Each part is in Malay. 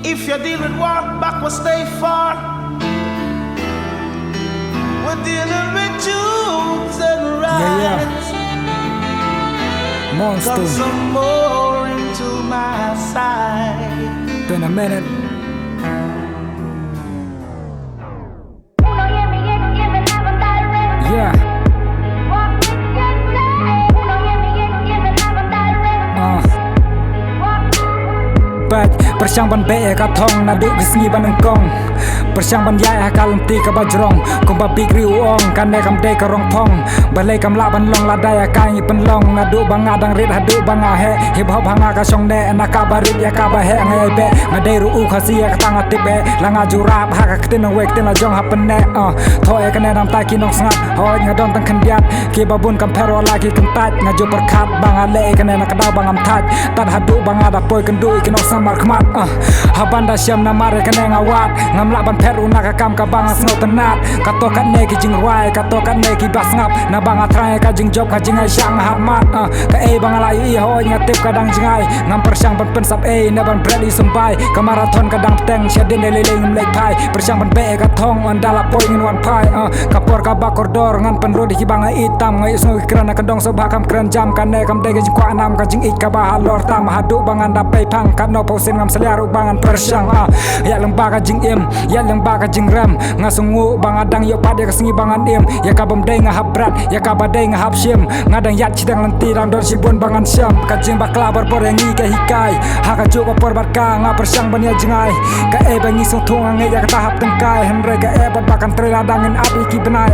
If you deal with war, backwards stay far. We're dealing with truths and rights. Monster. Come some more into my side. Been a minute. Yeah. Baik, persiang ban be ka thong na du bisngi ban kong persiang ban yai akal ti ka bajrong kum ba big riu ong kan ne kam de ka rong phong balai kam la ban long la dai ka ngi pen long na du banga dang rit hadu banga he hip hop hanga ka song ne na ka barit ya ka ba he ngai be na de ru u khasi ya ka tang ati be langa jurap ha ka tin wek tin la jong ha pen ne tho e ka ne nam ta ki nong snap ho nga don tang khan biat ki babun kam phero la ki kum tat nga jo perkhat banga le ka ne na ka da bangam thaj tan hadu banga da poi kan du ki nong samar khmat habanda syam na mare ka ne ngawat ngam la ban pheru na ka kam ka banga snot nat ka to ka ne ki jing rai ka to ka ne ki bas ngap na banga trai ka jing job ka jing ai syang ha mat ka e banga la i ho nya tip ka dang jing ai ngam persyang ban pen sap e na ban bredi sampai ka marathon ka dang teng syadin le le ngam lek pai persyang ban be ka thong on dala poi ngin wan pai ka por ka bakor dor ngan pen rodi ki banga itam ngai sno krana ka dong so ba kam kran jam ka ne kam de ka jing kwa nam ka jing ik ka ba halor tam hadu bangan da pai phang ka no posin ngam seliaru bangan persyang ya lembah ka jing im ya lembah ka jing ram ngasungu bangadang yo pade ka singi bangan im ya ka bam dai nga habrat ya ka ba dai nga hap syim ngadang yat chidang lenti dang dor sibun bangan syam ka jing bakla bar por yang ka hikai ha ka ju ka por bar ka nga persyang ban ya jingai ka e bangi sung thung ngai ya ka tahap tengkai henre ka e bat bakan trela dangin api ki benai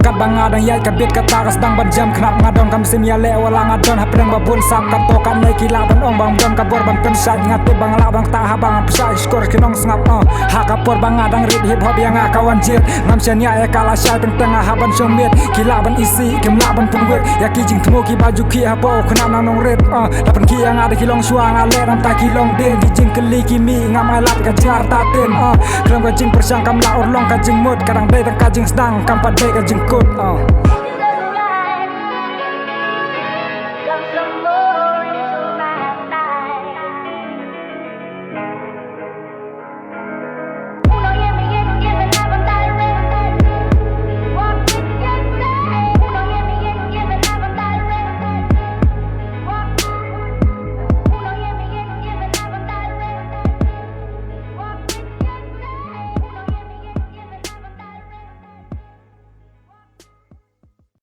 ka bangadang yat ka bit ka ta ka sedang ban jam knap ngadong kam sim ya le wala ngadon ha pedang babun sak ka to ka ne ki la ban ong bang don ka bor ban pensat ngate bang la bang ta ha bang pesai skor kinong ngap ha ka por bang adang rit hip hop yang kawan jir ngam syanya ya kala syai tengah haban syomit kila ban isi kemla ban punwet ya ki jing thmo ki baju ki ha po khna nang nong ret lapan ki yang ada kilong suang ale ram ta kilong den ki jing keli ki mi ngam alat ka jar ta ten kram ka jing persyang kam la orlong ka jing mut kadang dai ka jing sedang kam pa dai ka jing kut